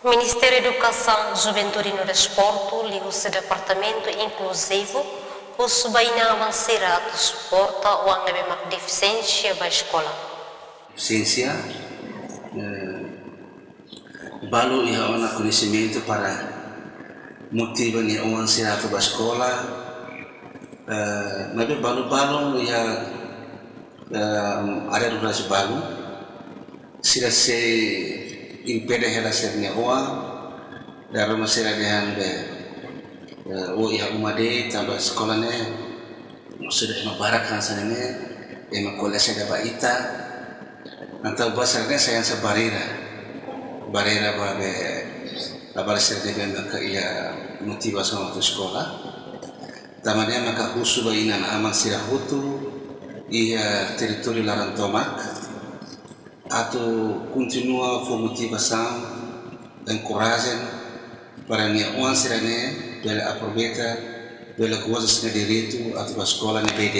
Ministério da Educação, Juventude e Desporto, liga o departamento inclusivo, o subaina avançará de suporte ou a deficiência da escola. Deficiência, balu ia ona conhecimento para motivar ni avançar da escola, mas balu ia ada durasi balu, sila se impede relação ni dalam masalah dengan ia umade tambah sekolah ne sudah membarakan sana ne ema kolese da baita antau basarnya saya sebarira babe abarasir dengan maka ia motivasi untuk sekolah tamannya maka husu bainan aman sirahutu ia teritori larantomak atau continua for motivação encorajem para minha onça né pela aproveita pela coisa de direito atau sekolah ne BD